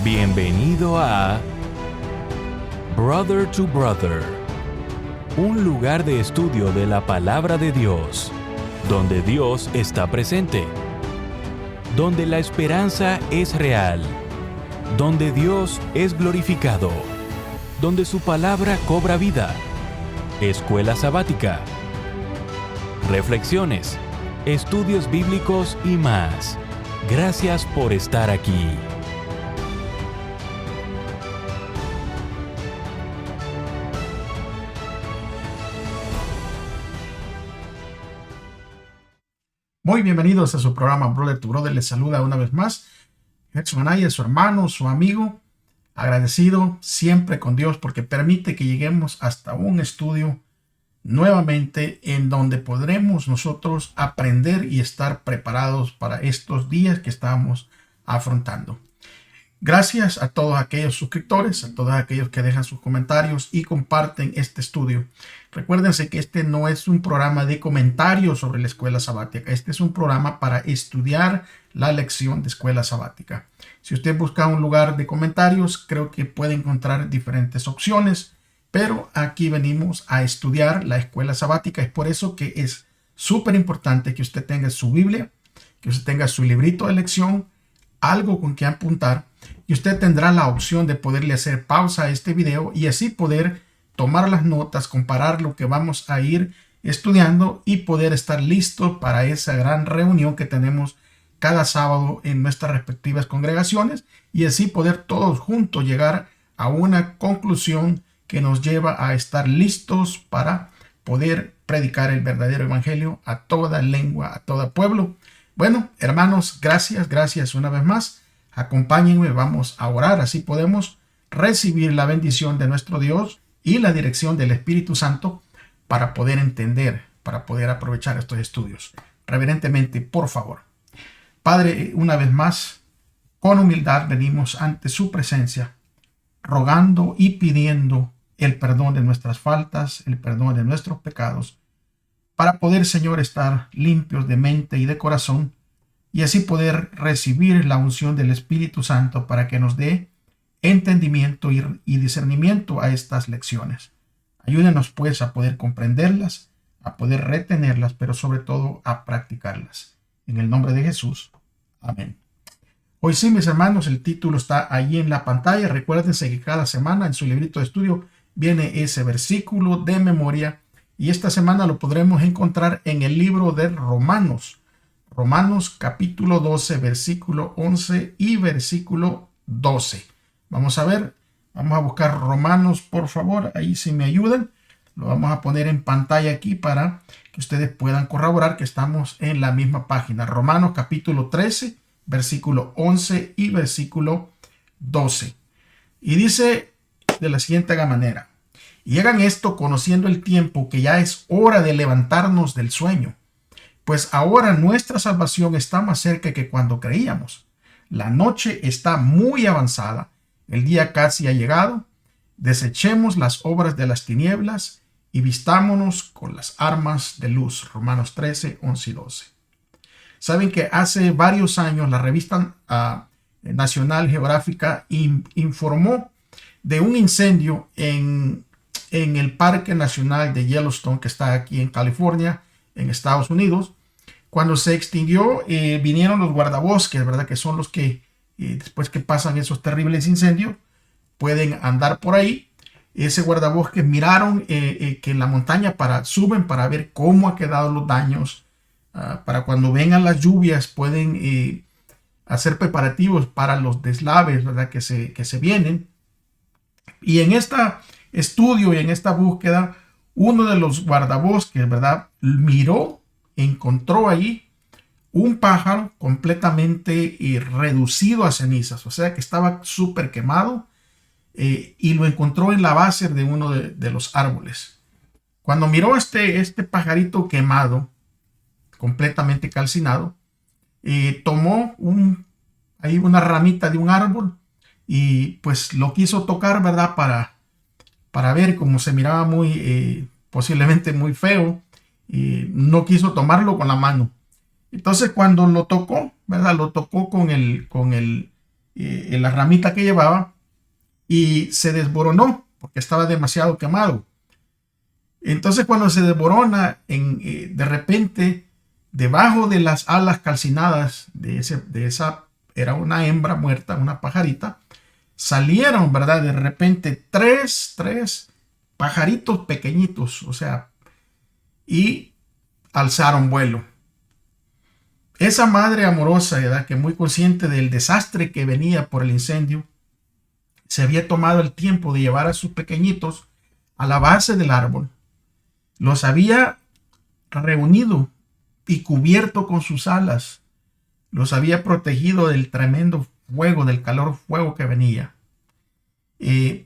Bienvenido a Brother to Brother, un lugar de estudio de la palabra de Dios, donde Dios está presente, donde la esperanza es real, donde Dios es glorificado, donde su palabra cobra vida. Escuela sabática, reflexiones, estudios bíblicos y más. Gracias por estar aquí. Muy bienvenidos a su programa Brother to Brother. Les saluda una vez más Edson Anaya, su hermano, su amigo, agradecido siempre con Dios porque permite que lleguemos hasta un estudio nuevamente en donde podremos nosotros aprender y estar preparados para estos días que estamos afrontando. Gracias a todos aquellos suscriptores, a todos aquellos que dejan sus comentarios y comparten este estudio. Recuérdense que este no es un programa de comentarios sobre la escuela sabática. Este es un programa para estudiar la lección de escuela sabática. Si usted busca un lugar de comentarios, creo que puede encontrar diferentes opciones, pero aquí venimos a estudiar la escuela sabática. Es por eso que es súper importante que usted tenga su Biblia, que usted tenga su librito de lección, algo con que apuntar, y usted tendrá la opción de poderle hacer pausa a este video y así poder tomar las notas, comparar lo que vamos a ir estudiando y poder estar listo para esa gran reunión que tenemos cada sábado en nuestras respectivas congregaciones y así poder todos juntos llegar a una conclusión que nos lleva a estar listos para poder predicar el verdadero evangelio a toda lengua, a todo pueblo. Bueno, hermanos, gracias una vez más. Acompáñenme, vamos a orar, así podemos recibir la bendición de nuestro Dios y la dirección del Espíritu Santo para poder entender, para poder aprovechar estos estudios. Reverentemente, por favor. Padre, una vez más, con humildad venimos ante su presencia, rogando y pidiendo el perdón de nuestras faltas, el perdón de nuestros pecados, para poder, Señor, estar limpios de mente y de corazón, y así poder recibir la unción del Espíritu Santo para que nos dé entendimiento y discernimiento a estas lecciones. Ayúdenos pues a poder comprenderlas, a poder retenerlas, pero sobre todo a practicarlas. En el nombre de Jesús. Amén. Hoy sí, mis hermanos, el título está ahí en la pantalla. Recuérdense que cada semana en su librito de estudio viene ese versículo de memoria y esta semana lo podremos encontrar en el libro de Romanos. Romanos capítulo 12, versículo 11 y versículo 12. Vamos a ver, vamos a buscar Romanos, por favor, ahí si me ayudan. Lo vamos a poner en pantalla aquí para que ustedes puedan corroborar que estamos en la misma página. Romanos capítulo 13, versículo 11 y versículo 12. Y dice de la siguiente manera: y hagan esto conociendo el tiempo, que ya es hora de levantarnos del sueño. Pues ahora nuestra salvación está más cerca que cuando creíamos. La noche está muy avanzada, el día casi ha llegado. Desechemos las obras de las tinieblas y vistámonos con las armas de luz. Romanos 13, 11 y 12. Saben que hace varios años la revista National Geográfica informó de un incendio en el Parque Nacional de Yellowstone, que está aquí en California, en Estados Unidos. Cuando se extinguió, vinieron los guardabosques, ¿verdad? Que son los que, después que pasan esos terribles incendios, pueden andar por ahí. Ese guardabosques miraron que en la montaña suben para ver cómo ha quedado los daños. Para cuando vengan las lluvias pueden hacer preparativos para los deslaves, ¿verdad? Que se vienen. Y en este estudio y en esta búsqueda, uno de los guardabosques, ¿verdad? Encontró ahí un pájaro completamente reducido a cenizas, o sea que estaba súper quemado, y lo encontró en la base de uno de los árboles. Cuando miró este pajarito quemado, completamente calcinado, tomó una ramita de un árbol y pues lo quiso tocar, ¿verdad? Para ver cómo se miraba posiblemente muy feo. Y no quiso tomarlo con la mano. Entonces cuando lo tocó, ¿verdad? Lo tocó con el en la ramita que llevaba y se desboronó porque estaba demasiado quemado. Entonces cuando se desborona, de repente, debajo de las alas calcinadas de esa, era una hembra muerta, una pajarita, salieron, ¿verdad? De repente tres pajaritos pequeñitos, o sea, y alzaron vuelo. Esa madre amorosa, ¿verdad?, que muy consciente del desastre que venía por el incendio, se había tomado el tiempo de llevar a sus pequeñitos a la base del árbol. Los había reunido y cubierto con sus alas. Los había protegido del tremendo fuego, del calor fuego que venía.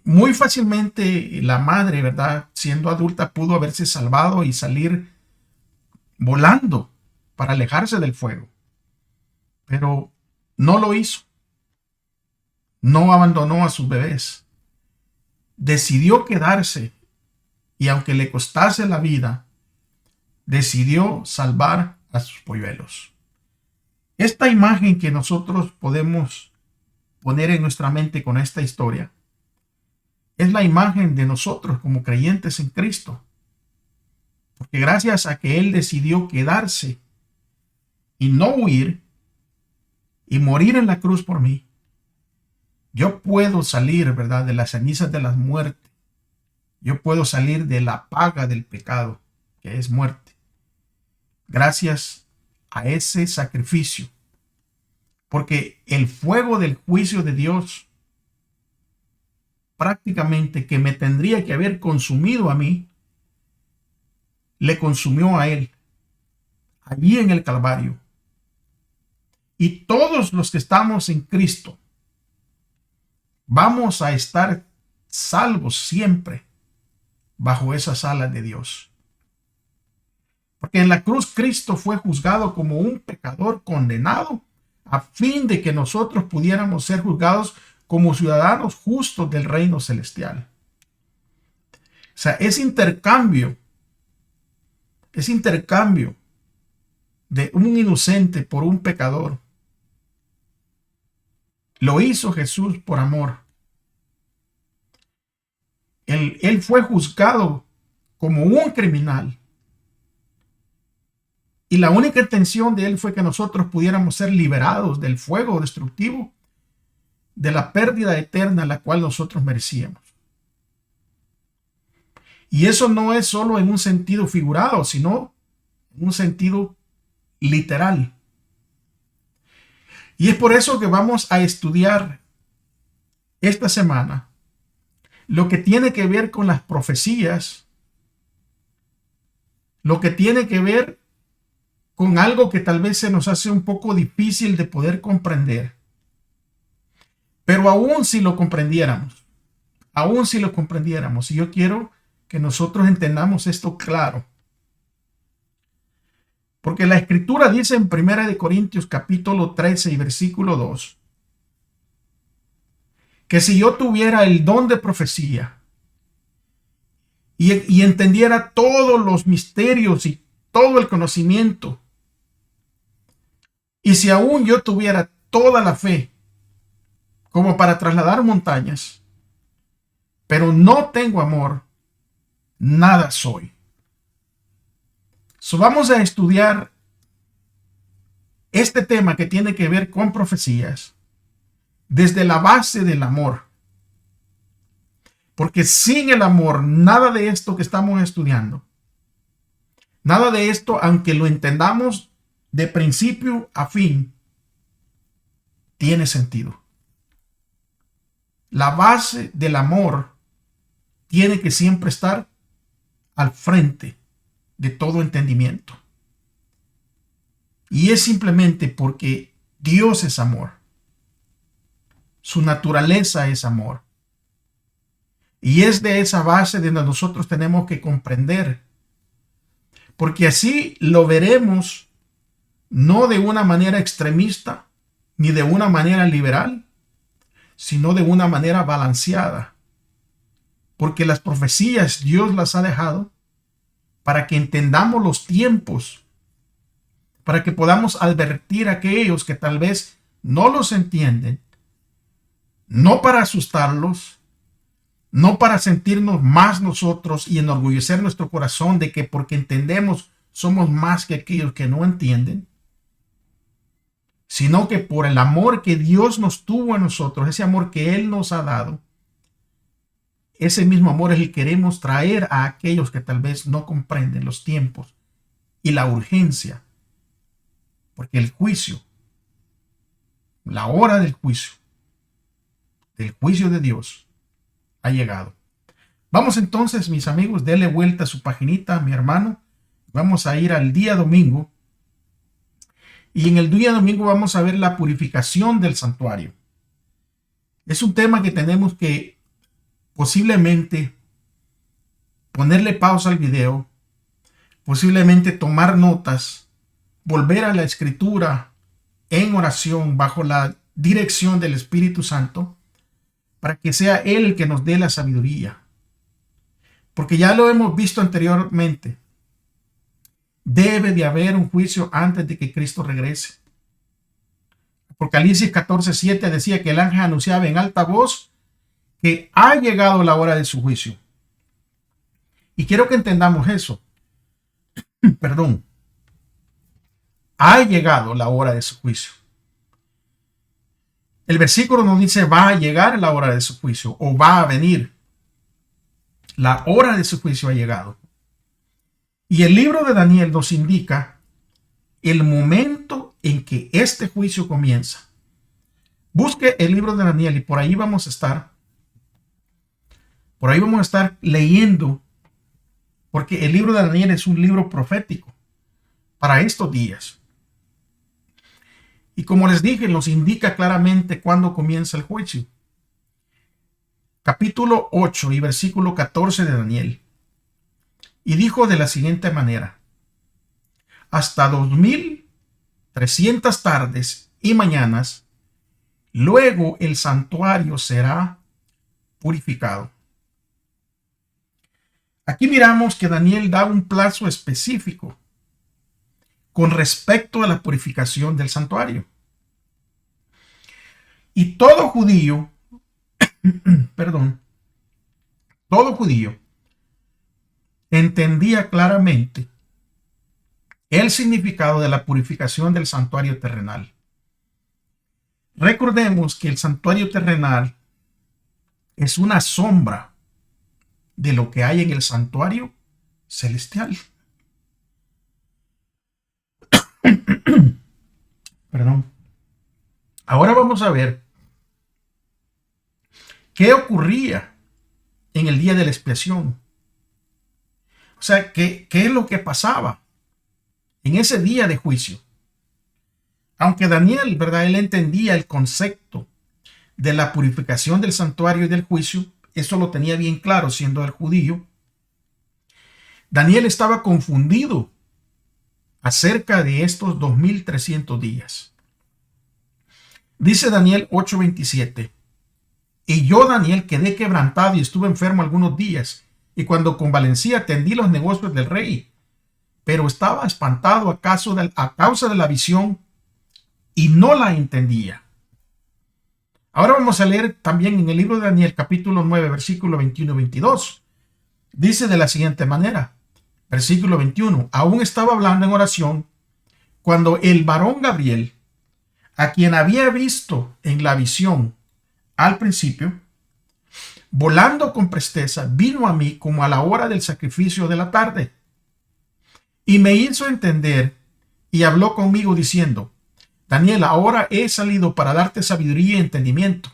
Muy fácilmente la madre, ¿verdad?, siendo adulta, pudo haberse salvado y salir volando para alejarse del fuego. Pero no lo hizo. No abandonó a sus bebés. Decidió quedarse y aunque le costase la vida, decidió salvar a sus polluelos. Esta imagen que nosotros podemos poner en nuestra mente con esta historia es la imagen de nosotros como creyentes en Cristo. Porque gracias a que Él decidió quedarse y no huir y morir en la cruz por mí, yo puedo salir, ¿verdad?, de las cenizas de la muerte. Yo puedo salir de la paga del pecado, que es muerte. Gracias a ese sacrificio. Porque el fuego del juicio de Dios, prácticamente que me tendría que haber consumido a mí, le consumió a Él, allí en el Calvario. Y todos los que estamos en Cristo, vamos a estar salvos siempre bajo esas alas de Dios. Porque en la cruz Cristo fue juzgado como un pecador condenado a fin de que nosotros pudiéramos ser juzgados como ciudadanos justos del reino celestial. O sea, ese intercambio de un inocente por un pecador, lo hizo Jesús por amor. Él fue juzgado como un criminal. Y la única intención de Él fue que nosotros pudiéramos ser liberados del fuego destructivo, de la pérdida eterna a la cual nosotros merecíamos. Y eso no es solo en un sentido figurado, sino en un sentido literal. Y es por eso que vamos a estudiar esta semana lo que tiene que ver con las profecías, lo que tiene que ver con algo que tal vez se nos hace un poco difícil de poder comprender. Pero aún si lo comprendiéramos, y yo quiero que nosotros entendamos esto claro. Porque la Escritura dice en 1 Corintios capítulo 13 y versículo 2, que si yo tuviera el don de profecía y entendiera todos los misterios y todo el conocimiento, y si aún yo tuviera toda la fe como para trasladar montañas, pero no tengo amor, nada soy. So, vamos a estudiar este tema que tiene que ver con profecías desde la base del amor. Porque sin el amor, nada de esto que estamos estudiando, nada de esto, aunque lo entendamos de principio a fin, tiene sentido. La base del amor tiene que siempre estar al frente de todo entendimiento. Y es simplemente porque Dios es amor. Su naturaleza es amor. Y es de esa base de donde nosotros tenemos que comprender. Porque así lo veremos no de una manera extremista, ni de una manera liberal, sino de una manera balanceada. Porque las profecías Dios las ha dejado para que entendamos los tiempos, para que podamos advertir a aquellos que tal vez no los entienden, no para asustarlos, no para sentirnos más nosotros y enorgullecer nuestro corazón de que porque entendemos somos más que aquellos que no entienden, sino que por el amor que Dios nos tuvo a nosotros, ese amor que Él nos ha dado, ese mismo amor es el que queremos traer a aquellos que tal vez no comprenden los tiempos y la urgencia, porque el juicio, la hora del juicio de Dios ha llegado. Vamos entonces, mis amigos, denle vuelta a su paginita, mi hermano. Vamos a ir al día domingo. Y en el día domingo vamos a ver la purificación del santuario. Es un tema que tenemos que posiblemente ponerle pausa al video, posiblemente tomar notas, volver a la escritura en oración bajo la dirección del Espíritu Santo, para que sea Él el que nos dé la sabiduría. Porque ya lo hemos visto anteriormente. Debe de haber un juicio antes de que Cristo regrese. Apocalipsis 14:7 decía que el ángel anunciaba en alta voz que ha llegado la hora de su juicio. Y quiero que entendamos eso. Perdón. Ha llegado la hora de su juicio. El versículo nos dice va a llegar la hora de su juicio o va a venir. La hora de su juicio ha llegado. Y el libro de Daniel nos indica el momento en que este juicio comienza. Busque el libro de Daniel y por ahí vamos a estar. Por ahí vamos a estar leyendo, porque el libro de Daniel es un libro profético para estos días. Y como les dije, nos indica claramente cuándo comienza el juicio. Capítulo 8 y versículo 14 de Daniel. Y dijo de la siguiente manera: hasta 2300 tardes y mañanas, luego el santuario será purificado. Aquí miramos que Daniel da un plazo específico con respecto a la purificación del santuario. Y todo judío, todo judío entendía claramente el significado de la purificación del santuario terrenal. Recordemos que el santuario terrenal es una sombra de lo que hay en el santuario celestial. Perdón. Ahora vamos a ver qué ocurría en el día de la expiación. O sea, qué es lo que pasaba en ese día de juicio. Aunque Daniel, ¿verdad? Él entendía el concepto de la purificación del santuario y del juicio. Eso lo tenía bien claro siendo el judío. Daniel estaba confundido acerca de estos 2300 días. Dice Daniel 8:27. Y yo, Daniel, quedé quebrantado y estuve enfermo algunos días. Y cuando convalecí atendí los negocios del rey. Pero estaba espantado a causa de la visión y no la entendía. Ahora vamos a leer también en el libro de Daniel, capítulo 9, versículo 21 y 22. Dice de la siguiente manera, versículo 21, aún estaba hablando en oración cuando el varón Gabriel, a quien había visto en la visión al principio, volando con presteza, vino a mí como a la hora del sacrificio de la tarde, y me hizo entender y habló conmigo diciendo, Daniel, ahora he salido para darte sabiduría y entendimiento.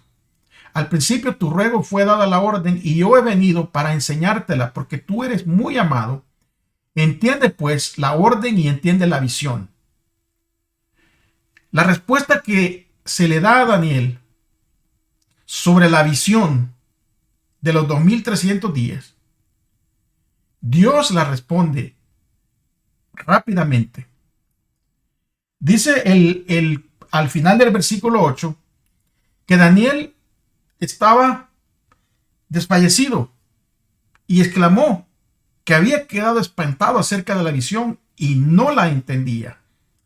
Al principio tu ruego fue dada la orden y yo he venido para enseñártela porque tú eres muy amado. Entiende pues la orden y entiende la visión. La respuesta que se le da a Daniel sobre la visión de los 2300 días, Dios la responde rápidamente. Dice al final del versículo 8 que Daniel estaba desfallecido y exclamó que había quedado espantado acerca de la visión y no la entendía.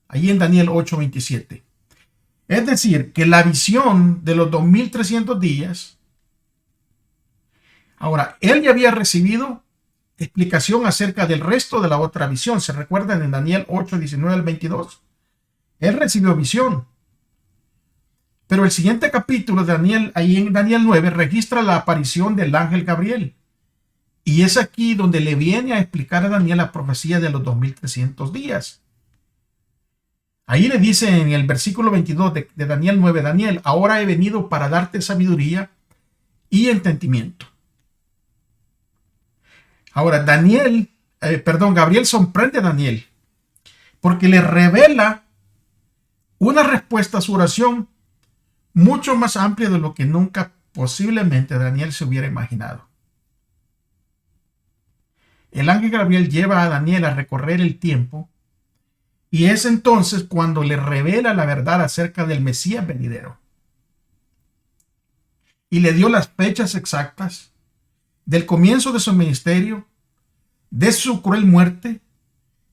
Allí en Daniel 8:27. Es decir, que la visión de los 2300 días, ahora, él ya había recibido explicación acerca del resto de la otra visión. ¿Se recuerdan en Daniel 8, 19 al 22? Él recibió visión. Pero el siguiente capítulo de Daniel, ahí en Daniel 9, registra la aparición del ángel Gabriel. Y es aquí donde le viene a explicar a Daniel la profecía de los 2300 días. Ahí le dice en el versículo 22 de Daniel 9, Daniel, ahora he venido para darte sabiduría y entendimiento. Ahora, Gabriel sorprende a Daniel porque le revela una respuesta a su oración mucho más amplia de lo que nunca posiblemente Daniel se hubiera imaginado. El ángel Gabriel lleva a Daniel a recorrer el tiempo y es entonces cuando le revela la verdad acerca del Mesías venidero. Y le dio las fechas exactas del comienzo de su ministerio, de su cruel muerte,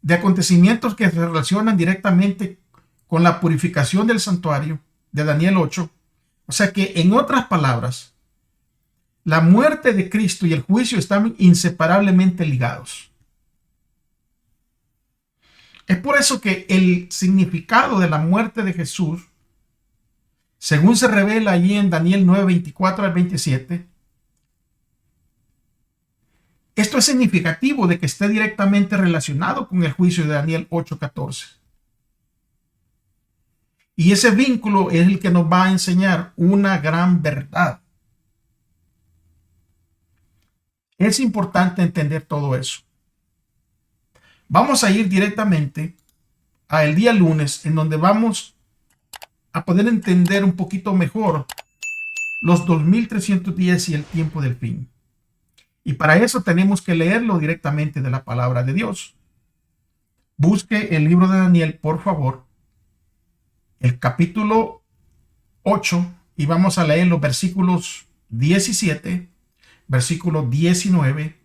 de acontecimientos que se relacionan directamente con la purificación del santuario de Daniel 8. O sea que, en otras palabras, la muerte de Cristo y el juicio están inseparablemente ligados. Es por eso que el significado de la muerte de Jesús, según se revela allí en Daniel 9, 24 al 27, esto es significativo de que esté directamente relacionado con el juicio de Daniel 8, 14. Y ese vínculo es el que nos va a enseñar una gran verdad. Es importante entender todo eso. Vamos a ir directamente al día lunes, en donde vamos a poder entender un poquito mejor los 2300 días y el tiempo del fin. Y para eso tenemos que leerlo directamente de la palabra de Dios. Busque el libro de Daniel, por favor, el capítulo 8, y vamos a leer los versículos 17, versículo 19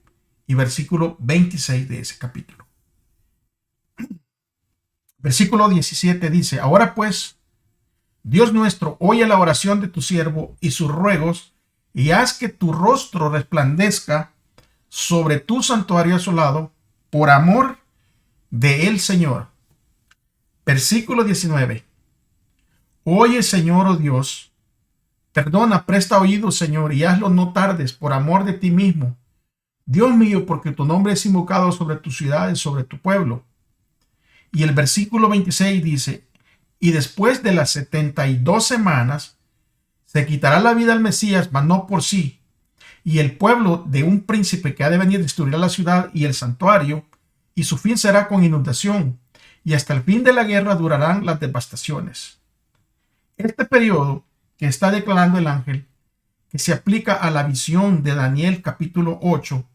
y versículo 26 de ese capítulo. Versículo 17 dice: ahora pues, Dios nuestro, oye la oración de tu siervo y sus ruegos, y haz que tu rostro resplandezca sobre tu santuario asolado, por amor de el Señor. Versículo 19. Oye, Señor, oh Dios, perdona, presta oído, Señor, y hazlo no tardes, por amor de ti mismo. Dios mío, porque tu nombre es invocado sobre tu ciudad y sobre tu pueblo. Y el versículo 26 dice: y después de las 72 semanas se quitará la vida al Mesías, mas no por sí. Y el pueblo de un príncipe que ha de venir destruirá la ciudad y el santuario, y su fin será con inundación, y hasta el fin de la guerra durarán las devastaciones. Este periodo que está declarando el ángel, que se aplica a la visión de Daniel capítulo 8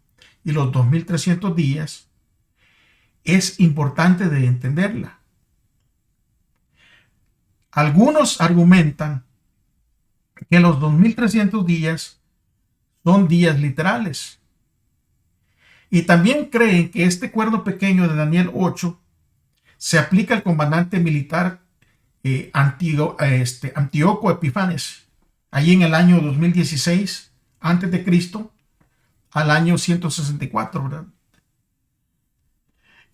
y los 2300 días, es importante de entenderla. Algunos argumentan que los 2300 días son días literales. Y también creen que este cuerno pequeño de Daniel 8 se aplica al comandante militar Antíoco Epifanes, allí en el año 2016 antes de Cristo al año 164, ¿verdad?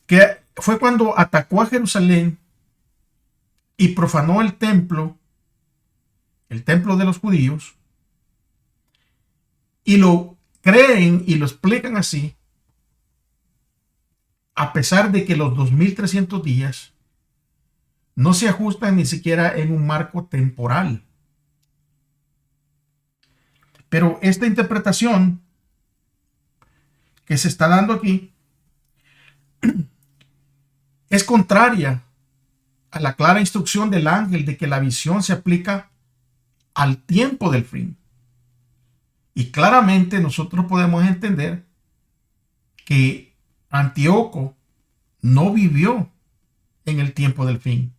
Que fue cuando atacó a Jerusalén y profanó el templo de los judíos, y lo creen y lo explican así, a pesar de que los 2300 días no se ajustan ni siquiera en un marco temporal. Pero esta interpretación que se está dando aquí es contraria a la clara instrucción del ángel de que la visión se aplica al tiempo del fin. Y claramente nosotros podemos entender que Antíoco no vivió en el tiempo del fin.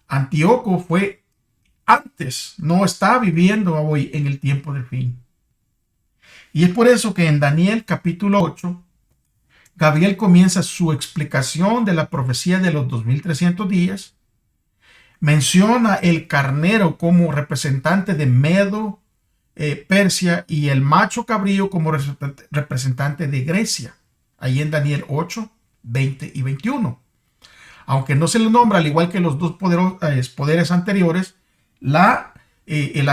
Antíoco fue antes, no está viviendo hoy en el tiempo del fin. Y es por eso que en Daniel capítulo 8 Gabriel comienza su explicación de la profecía de los 2300 días. Menciona el carnero como representante de Medo, Persia, y el macho cabrío como representante de Grecia, ahí en Daniel 8, 20 y 21. Aunque no se le nombra, al igual que los dos poderes anteriores, la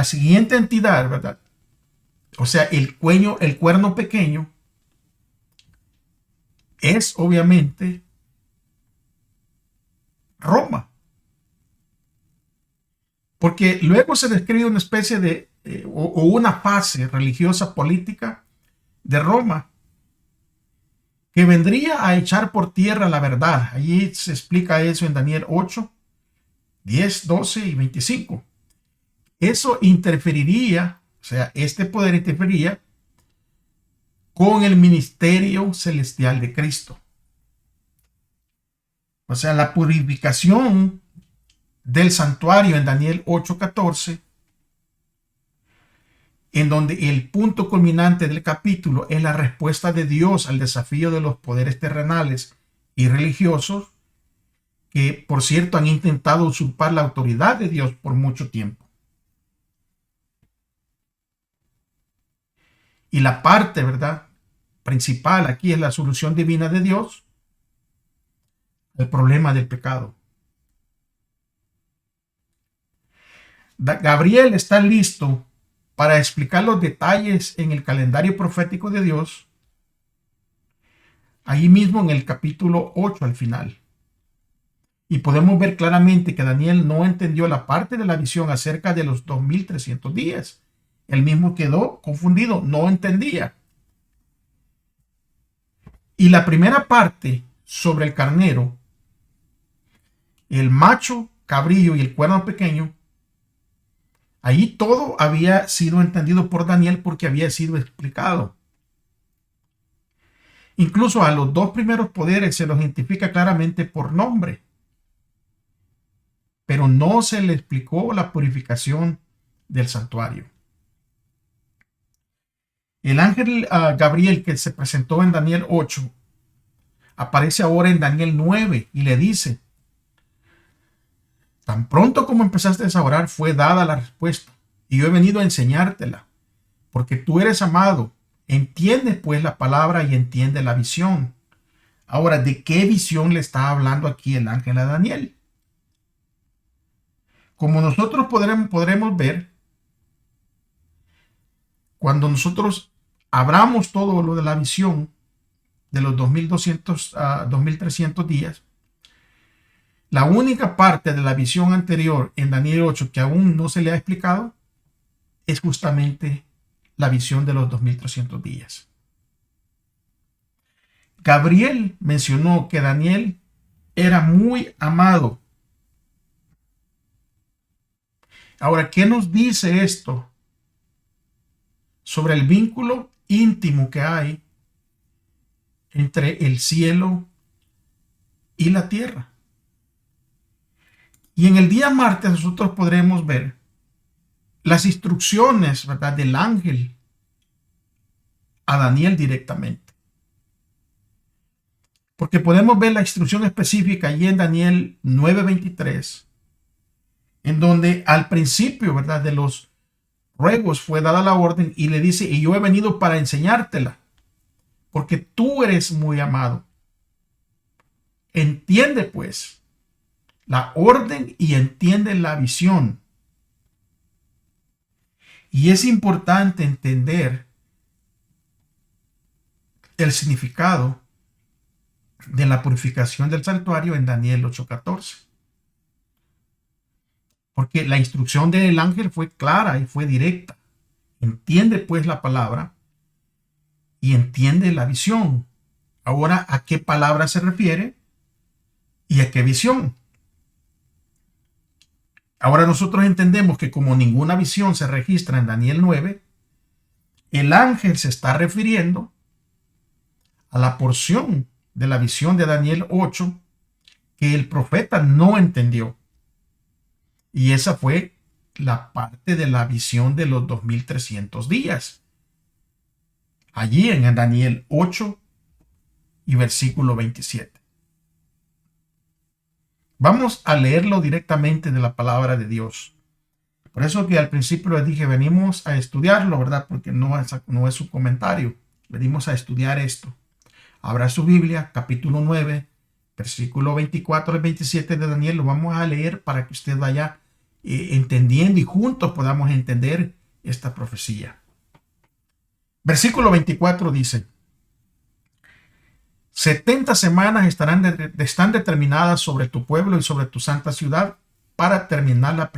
siguiente entidad, ¿verdad? O sea, el cuerno pequeño, es obviamente Roma. Porque luego se describe una especie de, o una fase religiosa política de Roma, que vendría a echar por tierra la verdad. Allí se explica eso en Daniel 8, 10, 12 y 25. Eso interferiría, o sea, este poder interferiría con el ministerio celestial de Cristo. O sea, la purificación del santuario en Daniel 8:14, en donde el punto culminante del capítulo es la respuesta de Dios al desafío de los poderes terrenales y religiosos, que por cierto han intentado usurpar la autoridad de Dios por mucho tiempo. Y la parte, ¿verdad?, principal aquí es la solución divina de Dios al problema del pecado. Gabriel está listo para explicar los detalles en el calendario profético de Dios, ahí mismo en el capítulo 8 al final. Y podemos ver claramente que Daniel no entendió la parte de la visión acerca de los 2300 días. Él mismo quedó confundido, no entendía. Y la primera parte sobre el carnero, el macho cabrillo y el cuerno pequeño, ahí todo había sido entendido por Daniel porque había sido explicado. Incluso a los dos primeros poderes se los identifica claramente por nombre, pero no se le explicó la purificación del santuario. El ángel Gabriel, que se presentó en Daniel 8, aparece ahora en Daniel 9 y le dice: tan pronto como empezaste a orar, fue dada la respuesta, y yo he venido a enseñártela, porque tú eres amado. Entiende pues la palabra y entiende la visión. Ahora, ¿de qué visión le está hablando aquí el ángel a Daniel? Como nosotros podremos ver, cuando nosotros abramos todo lo de la visión de los 2200 a 2300 días, la única parte de la visión anterior en Daniel 8 que aún no se le ha explicado es justamente la visión de los 2300 días. Gabriel mencionó que Daniel era muy amado. Ahora, ¿qué nos dice esto sobre el vínculo íntimo que hay entre el cielo y la tierra? Y en el día martes nosotros podremos ver las instrucciones, ¿verdad?, del ángel a Daniel directamente. Porque podemos ver la instrucción específica allí en Daniel 9:23, en donde al principio, ¿verdad?, de los ruegos fue dada la orden y le dice: y yo he venido para enseñártela, porque tú eres muy amado. Entiende pues la orden y entiende la visión. Y es importante entender el significado de la purificación del santuario en Daniel 8:14. Porque la instrucción del ángel fue clara y fue directa. Entiende pues la palabra y entiende la visión. Ahora, ¿a qué palabra se refiere y a qué visión? Ahora nosotros entendemos que como ninguna visión se registra en Daniel 9, el ángel se está refiriendo a la porción de la visión de Daniel 8 que el profeta no entendió. Y esa fue la parte de la visión de los 2300 días. Allí en Daniel 8 y versículo 27. Vamos a leerlo directamente de la palabra de Dios. Por eso que al principio les dije, venimos a estudiarlo, ¿verdad? Porque no es un comentario. Venimos a estudiar esto. Abra su Biblia, capítulo 9, versículo 24 al 27 de Daniel. Lo vamos a leer para que usted vaya entendiendo y juntos podamos entender esta profecía. Versículo 24 dice: 70 semanas están determinadas sobre tu pueblo y sobre tu santa ciudad para terminar la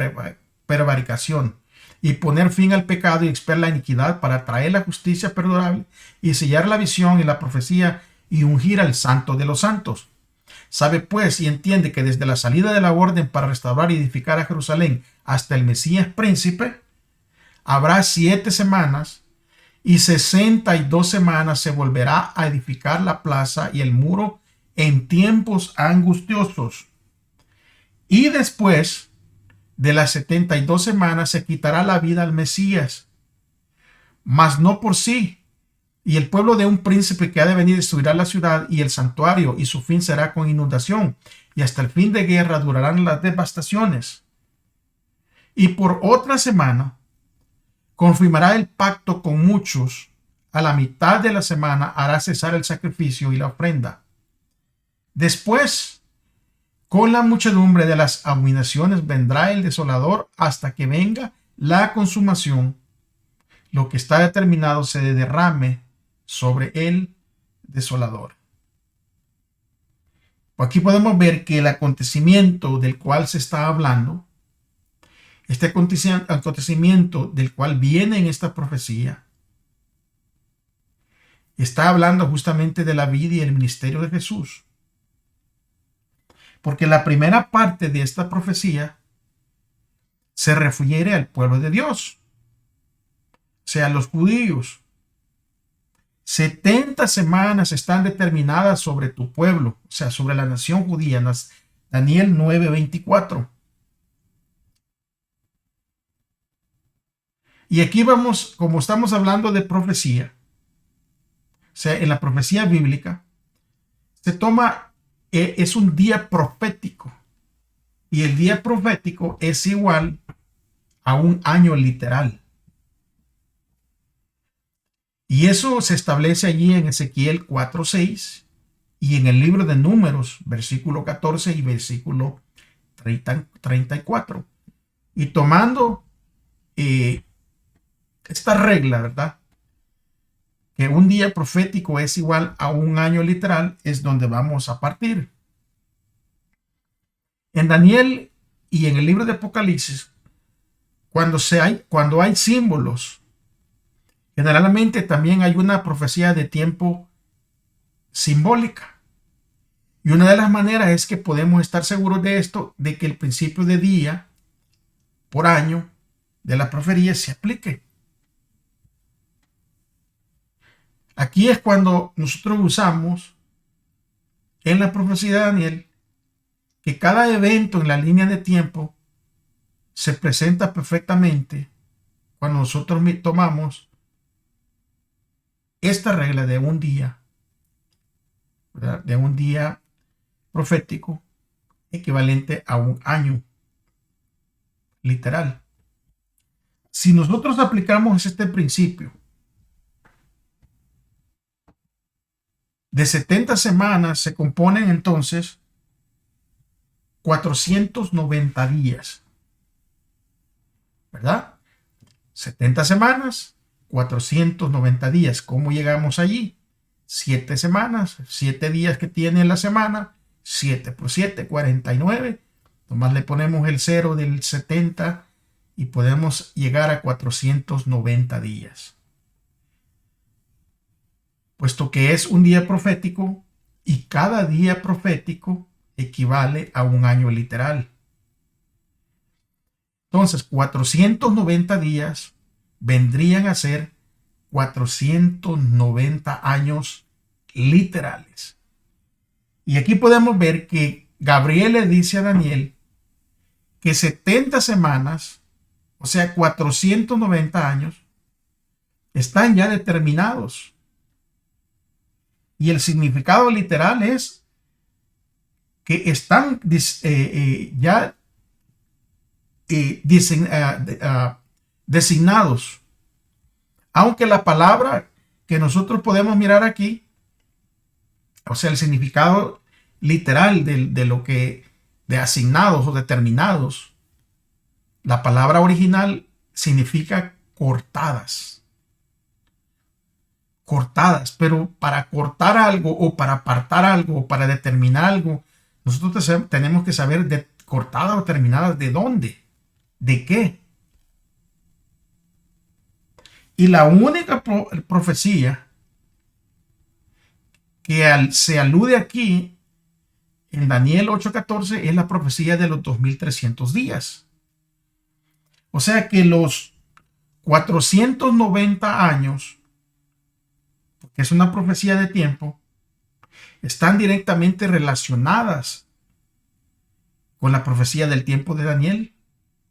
prevaricación y poner fin al pecado y expiar la iniquidad, para traer la justicia perdurable y sellar la visión y la profecía y ungir al santo de los santos. Sabe pues y entiende que desde la salida de la orden para restaurar y edificar a Jerusalén hasta el Mesías príncipe, habrá 7 semanas, y 62 semanas se volverá a edificar la plaza y el muro en tiempos angustiosos. Y después de las 72 semanas se quitará la vida al Mesías, mas no por sí. Y el pueblo de un príncipe que ha de venir destruirá la ciudad y el santuario, y su fin será con inundación, y hasta el fin de guerra durarán las devastaciones. Y por otra semana confirmará el pacto con muchos. A la mitad de la semana hará cesar el sacrificio y la ofrenda. Después, con la muchedumbre de las abominaciones, vendrá el desolador hasta que venga la consumación. Lo que está determinado se derrame sobre el desolador. Aquí podemos ver que el acontecimiento del cual se está hablando, este acontecimiento del cual viene en esta profecía, está hablando justamente de la vida y el ministerio de Jesús. Porque la primera parte de esta profecía se refiere al pueblo de Dios, o sea, los judíos. 70 semanas están determinadas sobre tu pueblo, o sea, sobre la nación judía. Daniel 9:24. Y aquí vamos, como estamos hablando de profecía, o sea, en la profecía bíblica, se toma, es un día profético. Y el día profético es igual a un año literal. Y eso se establece allí en Ezequiel 4:6 y en el libro de Números, versículo 14 y versículo 34. Y tomando esta regla, ¿verdad? Que un día profético es igual a un año literal, es donde vamos a partir. En Daniel y en el libro de Apocalipsis, cuando hay símbolos, generalmente también hay una profecía de tiempo simbólica. Y una de las maneras es que podemos estar seguros de esto, de que el principio de día por año de la profecía se aplique. Aquí es cuando nosotros usamos en la profecía de Daniel que cada evento en la línea de tiempo se presenta perfectamente cuando nosotros tomamos esta regla de un día, ¿verdad? De un día profético equivalente a un año literal. Si nosotros aplicamos este principio de 70 semanas, se componen entonces 490 días, ¿verdad? 70 semanas, 490 días. ¿Cómo llegamos allí? 7 semanas, 7 días que tiene la semana, 7 por 7, 49. Nomás le ponemos el 0 del 70 y podemos llegar a 490 días. Puesto que es un día profético y cada día profético equivale a un año literal. Entonces, 490 días vendrían a ser 490 años literales. Y aquí podemos ver que Gabriel le dice a Daniel que 70 semanas, o sea, 490 años, están ya determinados. Y el significado literal es que están ya designados. Aunque la palabra que nosotros podemos mirar aquí, o sea, el significado literal de lo que de asignados o determinados, la palabra original significa cortadas. Cortadas, pero para cortar algo o para apartar algo o para determinar algo, nosotros tenemos que saber de cortadas o terminadas de dónde, de qué. Y la única profecía que se alude aquí en Daniel 8:14 es la profecía de los 2300 días. O sea que los 490 años, porque es una profecía de tiempo, están directamente relacionadas con la profecía del tiempo de Daniel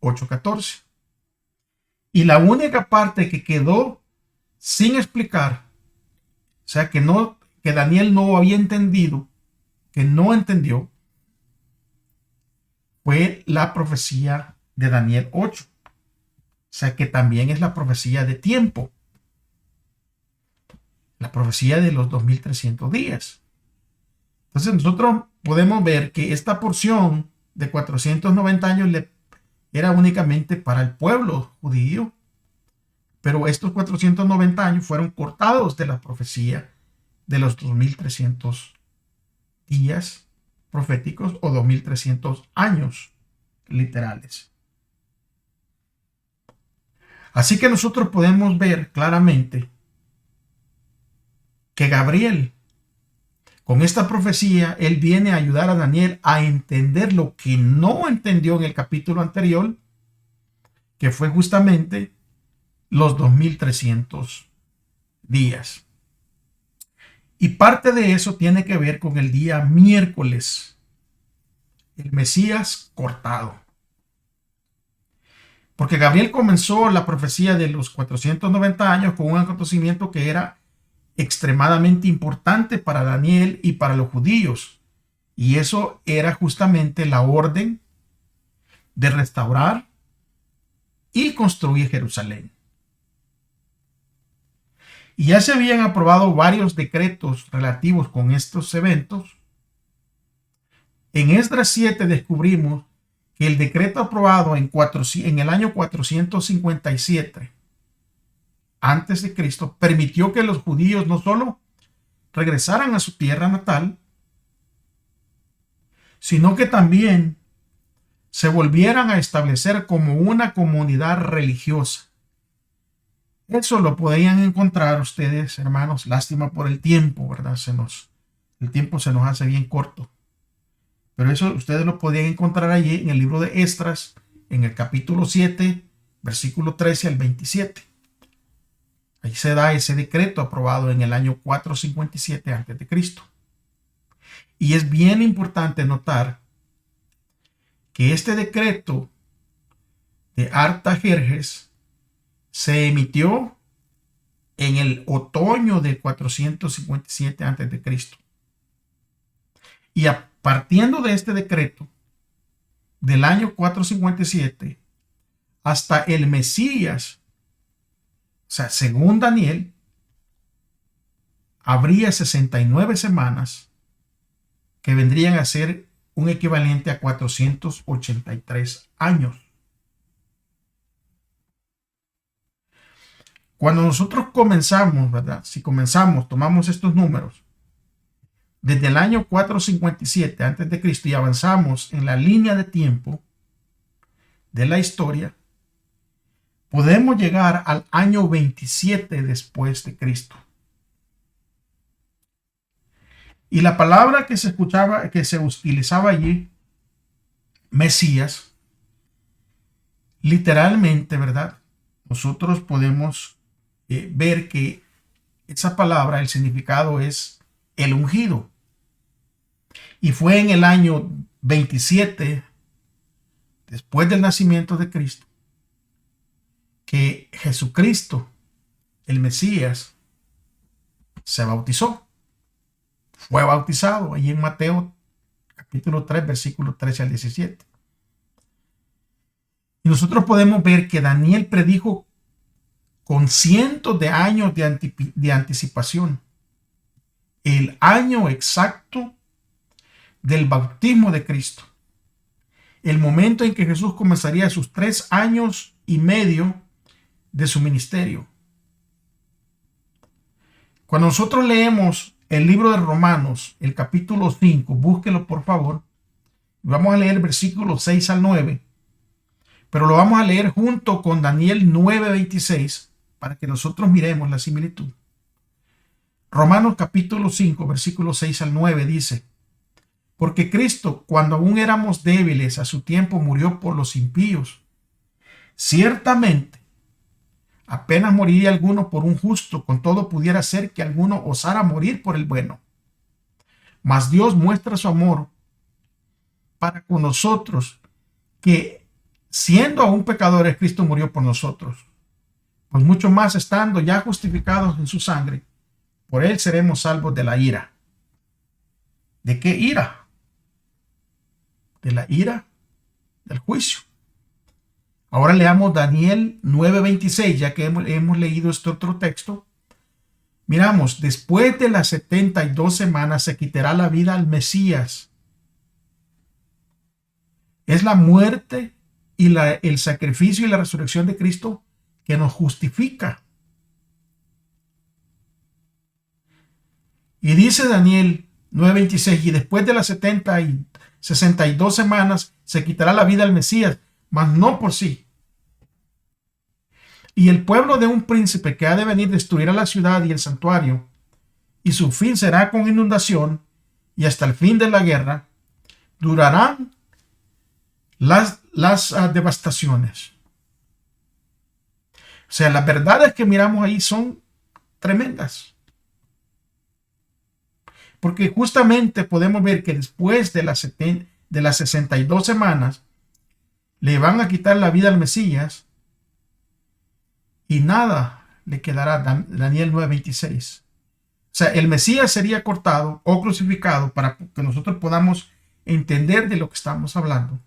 8:14. Y la única parte que quedó sin explicar, o sea que Daniel no había entendido, que no entendió, fue la profecía de Daniel 8. O sea que también es la profecía de tiempo, la profecía de los 2300 días. Entonces nosotros podemos ver que esta porción de 490 años era únicamente para el pueblo judío, pero estos 490 años fueron cortados de la profecía de los 2300 días proféticos o 2300 años literales. Así que nosotros podemos ver claramente que Gabriel, con esta profecía, él viene a ayudar a Daniel a entender lo que no entendió en el capítulo anterior, que fue justamente los 2300 días. Y parte de eso tiene que ver con el día miércoles, el Mesías cortado. Porque Gabriel comenzó la profecía de los 490 años con un acontecimiento que era extremadamente importante para Daniel y para los judíos. Y eso era justamente la orden de restaurar y construir Jerusalén. Y ya se habían aprobado varios decretos relativos con estos eventos. En Esdras 7 descubrimos que el decreto aprobado en el año 457 antes de Cristo permitió que los judíos no solo regresaran a su tierra natal, sino que también se volvieran a establecer como una comunidad religiosa. Eso lo podían encontrar ustedes, hermanos, lástima por el tiempo, ¿verdad? El tiempo se nos hace bien corto. Pero eso ustedes lo podían encontrar allí en el libro de Esdras, en el capítulo 7, versículo 13 al 27. Ahí se da ese decreto aprobado en el año 457 a.C. Y es bien importante notar que este decreto de Artajerjes se emitió en el otoño del 457 a.C. Y partiendo de este decreto del año 457 hasta el Mesías, o sea, según Daniel, habría 69 semanas que vendrían a ser un equivalente a 483 años. Cuando nosotros comenzamos, ¿verdad? Si tomamos estos números, desde el año 457 a.C. y avanzamos en la línea de tiempo de la historia, podemos llegar al año 27 después de Cristo. Y la palabra que se escuchaba, que se utilizaba allí, Mesías, literalmente, ¿verdad? Nosotros podemos ver que esa palabra, el significado es el ungido. Y fue en el año 27, después del nacimiento de Cristo, que Jesucristo, el Mesías, se bautizó. fue bautizado, ahí en Mateo capítulo 3, versículos 13 al 17. Y nosotros podemos ver que Daniel predijo con cientos de años de anticipación el año exacto del bautismo de Cristo, el momento en que Jesús comenzaría sus 3 años y medio de su ministerio. Cuando nosotros leemos el libro de Romanos, el capítulo 5, búsquelo por favor, vamos a leer versículos 6 al 9, pero lo vamos a leer junto con Daniel 9:26 para que nosotros miremos la similitud. Romanos capítulo 5, versículos 6 al 9 dice: porque Cristo, cuando aún éramos débiles, a su tiempo murió por los impíos. Ciertamente, apenas moriría alguno por un justo, con todo pudiera ser que alguno osara morir por el bueno. Mas Dios muestra su amor para con nosotros, que siendo aún pecadores, Cristo murió por nosotros. Pues mucho más, estando ya justificados en su sangre, por él seremos salvos de la ira. ¿De qué ira? De la ira del juicio. Ahora leamos Daniel 9:26, ya que hemos leído este otro texto. Miramos, después de las 72 semanas se quitará la vida al Mesías. Es la muerte y el sacrificio y la resurrección de Cristo que nos justifica. Y dice Daniel 9:26, y después de las 62 semanas se quitará la vida al Mesías, mas no por sí. Y el pueblo de un príncipe que ha de venir destruirá la ciudad y el santuario, y su fin será con inundación, y hasta el fin de la guerra durarán las devastaciones. O sea, las verdades que miramos ahí son tremendas. Porque justamente podemos ver que después de las 62 semanas le van a quitar la vida al Mesías y nada le quedará. Daniel 9:26. O sea, el Mesías sería cortado o crucificado para que nosotros podamos entender de lo que estamos hablando.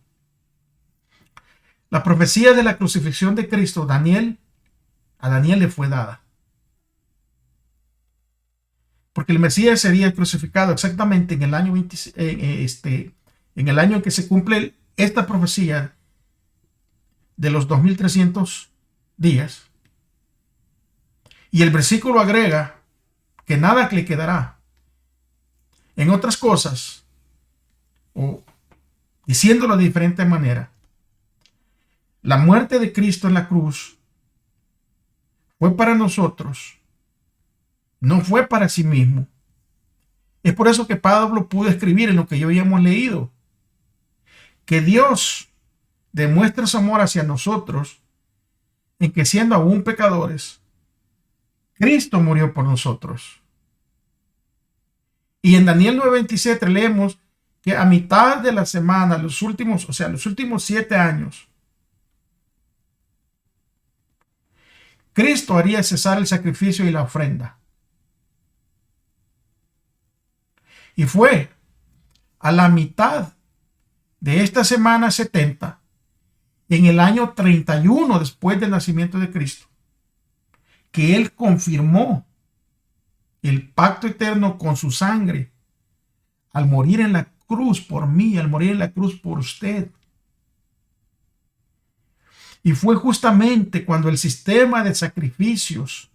La profecía de la crucifixión de Cristo, a Daniel le fue dada. Porque el Mesías sería crucificado exactamente en el año en el año en que se cumple esta profecía de los 2300 días. Y el versículo agrega que nada le quedará. En otras cosas, o diciéndolo de diferente manera, la muerte de Cristo en la cruz fue para nosotros, no fue para sí mismo. Es por eso que Pablo pudo escribir en lo que ya habíamos leído, que Dios demuestra su amor hacia nosotros en que siendo aún pecadores, Cristo murió por nosotros. Y en Daniel 9:27 leemos que a mitad de la semana, los últimos 7 años, Cristo haría cesar el sacrificio y la ofrenda. Y fue a la mitad de esta semana 70, en el año 31 después del nacimiento de Cristo, que Él confirmó el pacto eterno con su sangre al morir en la cruz por mí, al morir en la cruz por usted. Y fue justamente cuando el sistema de sacrificios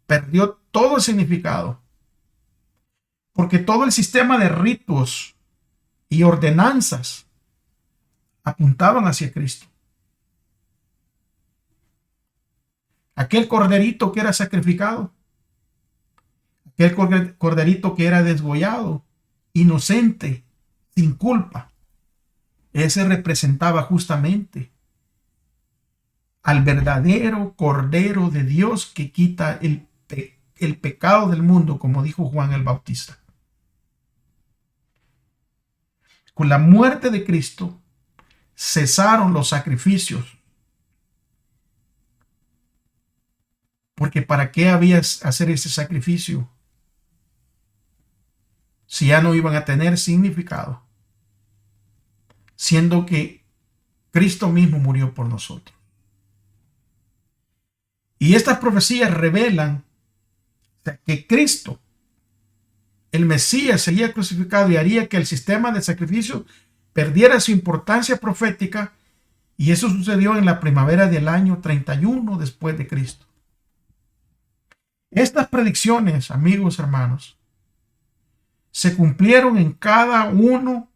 perdió todo el significado, porque todo el sistema de ritos y ordenanzas apuntaban hacia Cristo. Aquel corderito que era sacrificado, aquel corderito que era desgollado, inocente, sin culpa, ese representaba justamente al verdadero Cordero de Dios que quita el pecado del mundo, como dijo Juan el Bautista. Con la muerte de Cristo cesaron los sacrificios. Porque ¿para qué había hacer ese sacrificio? si ya no iban a tener significado, siendo que Cristo mismo murió por nosotros? Y estas profecías revelan que Cristo, el Mesías, sería crucificado y haría que el sistema de sacrificio perdiera su importancia profética, y eso sucedió en la primavera del año 31 después de Cristo. Estas predicciones, amigos, hermanos, se cumplieron en cada uno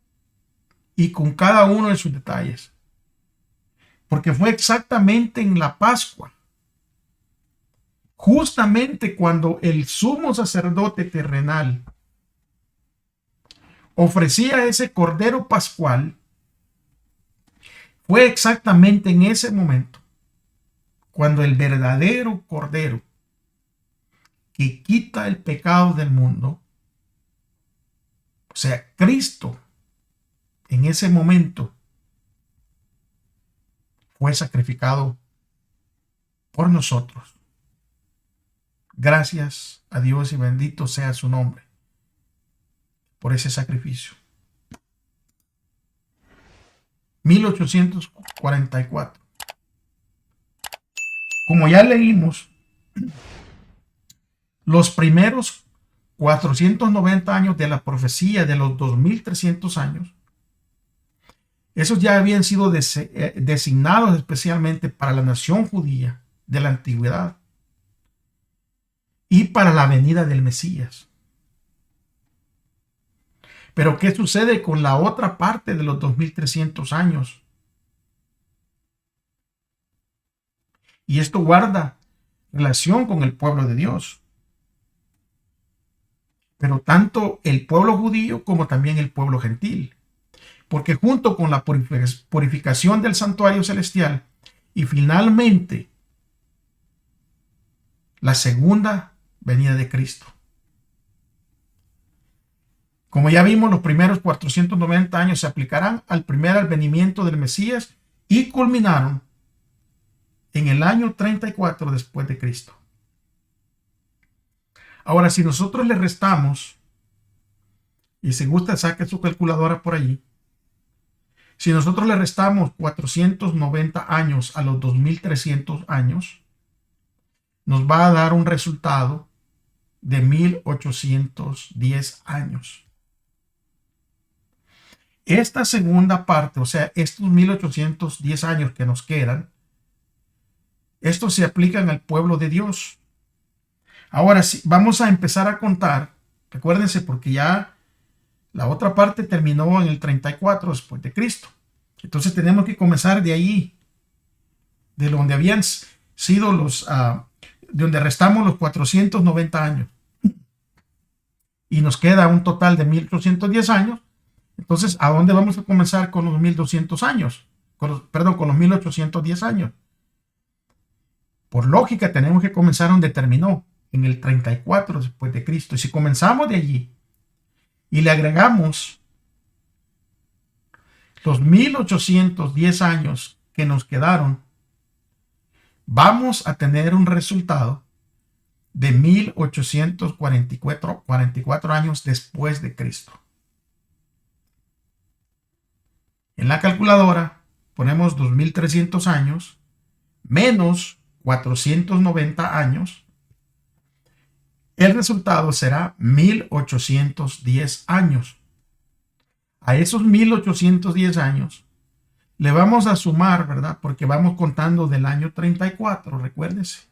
y con cada uno de sus detalles, porque fue exactamente en la Pascua, justamente cuando el sumo sacerdote terrenal ofrecía ese cordero pascual. Fue exactamente en ese momento cuando el verdadero cordero que quita el pecado del mundo, o sea, Cristo, en ese momento fue sacrificado por nosotros. Gracias a Dios y bendito sea su nombre por ese sacrificio. 1844. Como ya leímos, los primeros 490 años de la profecía de los 2300 años, esos ya habían sido designados especialmente para la nación judía de la antigüedad y para la venida del Mesías. Pero ¿qué sucede con la otra parte de los 2300 años? Y esto guarda relación con el pueblo de Dios. Pero tanto el pueblo judío como también el pueblo gentil. Porque junto con la purificación del santuario celestial y finalmente la segunda venida de Cristo. Como ya vimos, los primeros 490 años se aplicarán al primer advenimiento del Mesías y culminaron en el año 34 después de Cristo. Ahora, si nosotros le restamos, y si gusta saque su calculadora por allí, si nosotros le restamos 490 años a los 2300 años, nos va a dar un resultado de 1810 años. Esta segunda parte, o sea, estos 1810 años que nos quedan, estos se aplican al pueblo de Dios. Ahora sí, vamos a empezar a contar, recuérdense, porque ya la otra parte terminó en el 34 después de Cristo. Entonces tenemos que comenzar de ahí, de donde habían sido de donde restamos los 490 años. Y nos queda un total de 1810 años. Entonces, ¿a dónde vamos a comenzar con los 1200 años? Con los 1810 años. Por lógica, tenemos que comenzar donde terminó, en el 34 después de Cristo. Y si comenzamos de allí y le agregamos los 1810 años que nos quedaron, vamos a tener un resultado de 1844 años después de Cristo. En la calculadora ponemos 2300 años menos 490 años. El resultado será 1810 años. A esos 1810 años le vamos a sumar, ¿verdad? Porque vamos contando del año 34, recuérdese.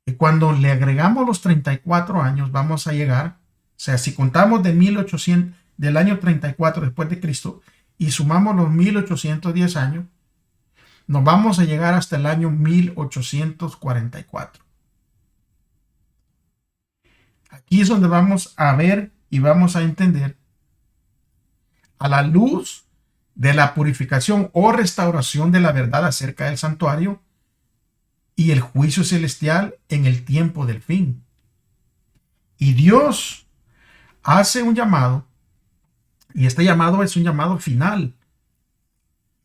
Y cuando le agregamos los 34 años, vamos a llegar, o sea, si contamos de 1800, del año 34 después de Cristo y sumamos los 1810 años, nos vamos a llegar hasta el año 1844. Aquí es donde vamos a ver y vamos a entender, a la luz de la purificación o restauración de la verdad acerca del santuario y el juicio celestial en el tiempo del fin. Y Dios hace un llamado, y este llamado es un llamado final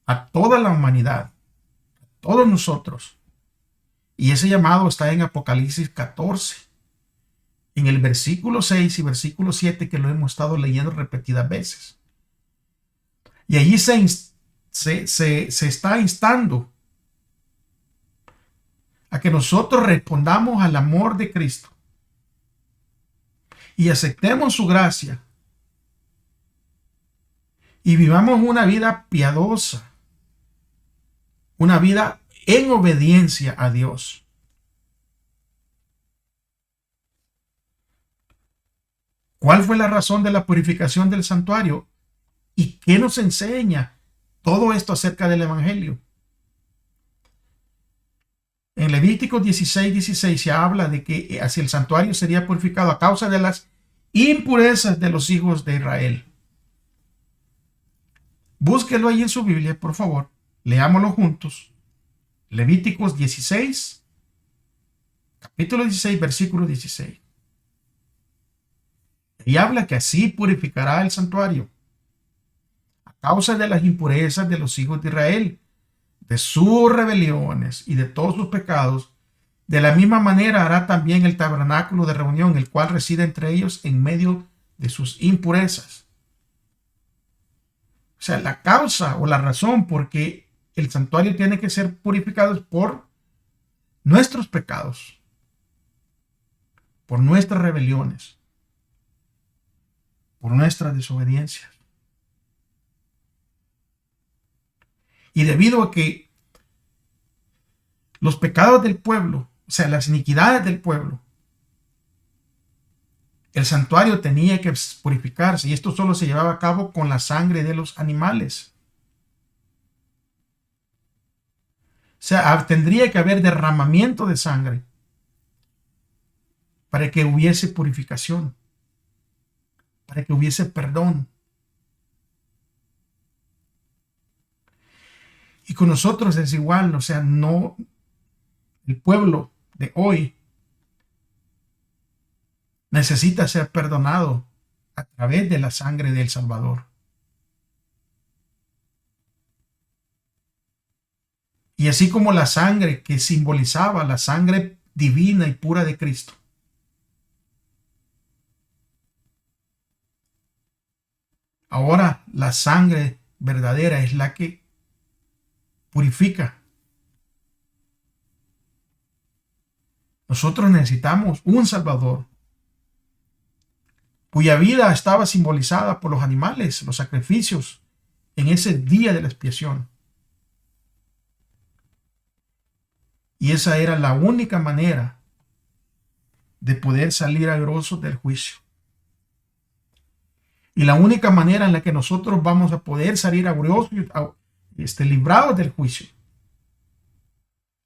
a toda la humanidad, a todos nosotros. Y ese llamado está en Apocalipsis 14. en el versículo 6 y versículo 7, que lo hemos estado leyendo repetidas veces. Y allí se está instando a que nosotros respondamos al amor de Cristo y aceptemos su gracia y vivamos una vida piadosa, una vida en obediencia a Dios. ¿Cuál fue la razón de la purificación del santuario? ¿Y qué nos enseña todo esto acerca del Evangelio? En Levíticos 16:16 se habla de que hacia el santuario sería purificado a causa de las impurezas de los hijos de Israel. Búsquelo ahí en su Biblia, por favor. Leámoslo juntos. Levíticos 16, capítulo 16, versículo 16. Y habla que así purificará el santuario a causa de las impurezas de los hijos de Israel, de sus rebeliones y de todos sus pecados. De la misma manera hará también el tabernáculo de reunión, el cual reside entre ellos en medio de sus impurezas. O sea, la causa o la razón por que el santuario tiene que ser purificado es por nuestros pecados, por nuestras rebeliones, por nuestra desobediencia. Y debido a que los pecados del pueblo, o sea, las iniquidades del pueblo, el santuario tenía que purificarse, y esto solo se llevaba a cabo con la sangre de los animales. O sea, tendría que haber derramamiento de sangre para que hubiese purificación, para que hubiese perdón. Y con nosotros es igual, o sea, no, el pueblo de hoy necesita ser perdonado a través de la sangre del Salvador. Y así como la sangre que simbolizaba la sangre divina y pura de Cristo, ahora la sangre verdadera es la que purifica. Nosotros necesitamos un Salvador cuya vida estaba simbolizada por los animales, los sacrificios en ese día de la expiación. Y esa era la única manera de poder salir airosos del juicio. Y la única manera en la que nosotros vamos a poder salir airosos, librados del juicio,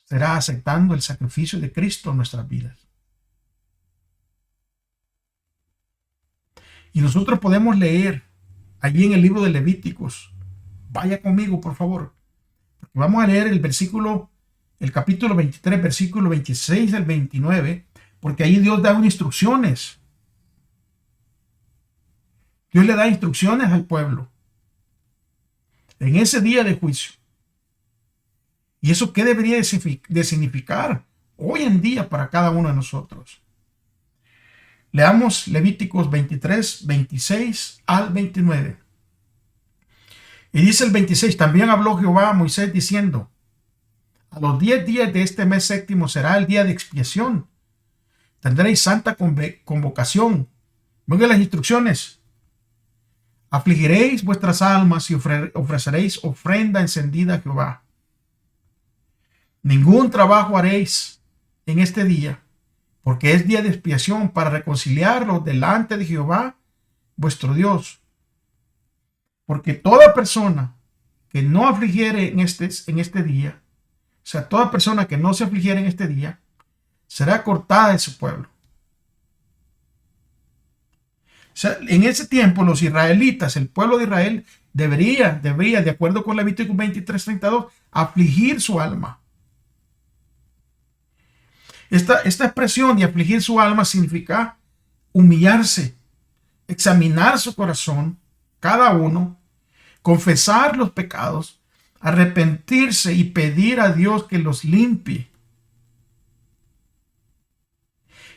será aceptando el sacrificio de Cristo en nuestras vidas. Y nosotros podemos leer allí en el libro de Levíticos. Vaya conmigo, por favor. Porque vamos a leer el capítulo 23, versículo 26 al 29, porque ahí Dios da instrucciones. Dios le da instrucciones al pueblo en ese día de juicio. ¿Y eso qué debería de significar hoy en día para cada uno de nosotros? Leamos Levíticos 23, 26 al 29. Y dice el 26, también habló Jehová a Moisés diciendo, a los 10 días de este mes séptimo será el día de expiación. Tendréis santa convocación. Vengan las instrucciones. Afligiréis vuestras almas y ofreceréis ofrenda encendida a Jehová. Ningún trabajo haréis en este día, porque es día de expiación para reconciliarlos delante de Jehová, vuestro Dios. Porque toda persona que no afligiere en este día, o sea, toda persona que no se afligiere en este día, será cortada de su pueblo. O sea, en ese tiempo los israelitas, el pueblo de Israel, debería, de acuerdo con Levítico 23:32, afligir su alma. Esta expresión de afligir su alma significa humillarse, examinar su corazón, cada uno, confesar los pecados, arrepentirse y pedir a Dios que los limpie.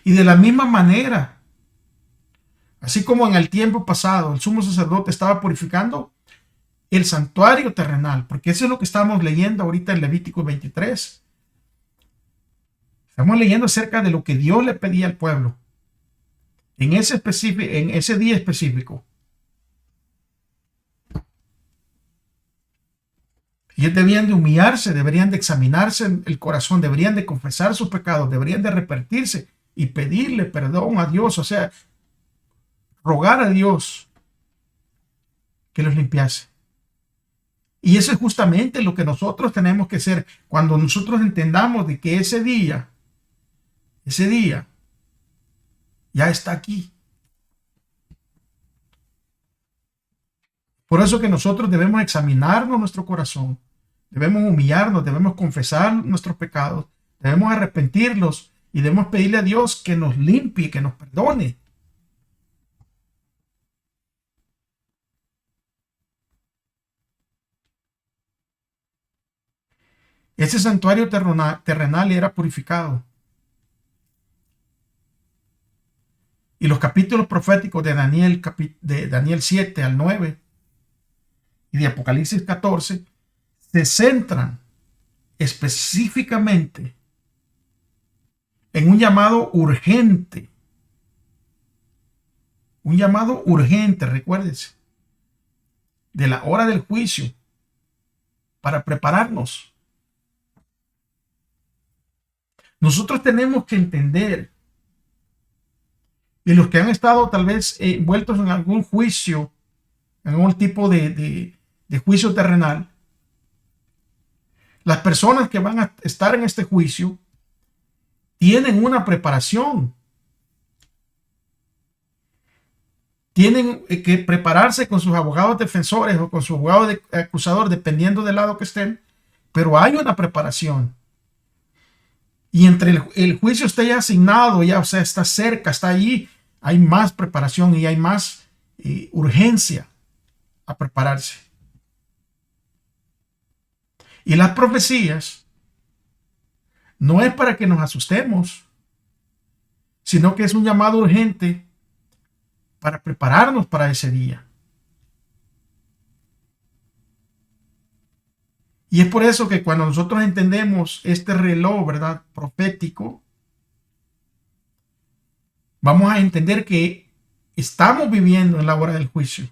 Y de la misma manera, Así como en el tiempo pasado el sumo sacerdote estaba purificando el santuario terrenal, porque eso es lo que estamos leyendo ahorita en Levítico 23. Estamos leyendo acerca de lo que Dios le pedía al pueblo en ese día específico. Ellos debían de humillarse, deberían de examinarse el corazón, deberían de confesar sus pecados, deberían de arrepentirse y pedirle perdón a Dios, o sea, rogar a Dios que los limpiase. Y eso es justamente lo que nosotros tenemos que hacer cuando nosotros entendamos de que ese día ya está aquí. Por eso que nosotros debemos examinarnos nuestro corazón, debemos humillarnos, debemos confesar nuestros pecados, debemos arrepentirlos y debemos pedirle a Dios que nos limpie, que nos perdone. Ese santuario terrenal era purificado. Y los capítulos proféticos de Daniel 7 al 9 y de Apocalipsis 14 se centran específicamente en un llamado urgente. Un llamado urgente, recuérdense, de la hora del juicio para prepararnos. Nosotros tenemos que entender, y los que han estado tal vez envueltos en algún juicio, en algún tipo de juicio terrenal, las personas que van a estar en este juicio tienen una preparación. Tienen que prepararse con sus abogados defensores o con su abogado acusador, dependiendo del lado que estén, pero hay una preparación. Y entre el juicio está ya asignado, ya, o sea, está cerca, está allí, hay más preparación y hay más urgencia a prepararse. Y las profecías no es para que nos asustemos, sino que es un llamado urgente para prepararnos para ese día. Y es por eso que cuando nosotros entendemos este reloj, ¿verdad?, profético, vamos a entender que estamos viviendo en la hora del juicio.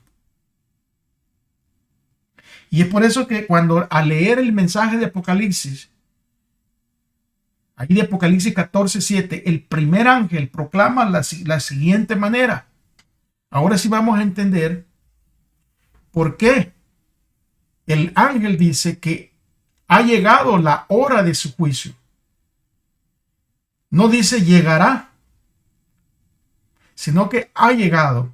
Y es por eso que cuando al leer el mensaje de Apocalipsis, ahí de Apocalipsis 14:7, el primer ángel proclama la siguiente manera. Ahora sí vamos a entender por qué el ángel dice que ha llegado la hora de su juicio. No dice llegará, sino que ha llegado.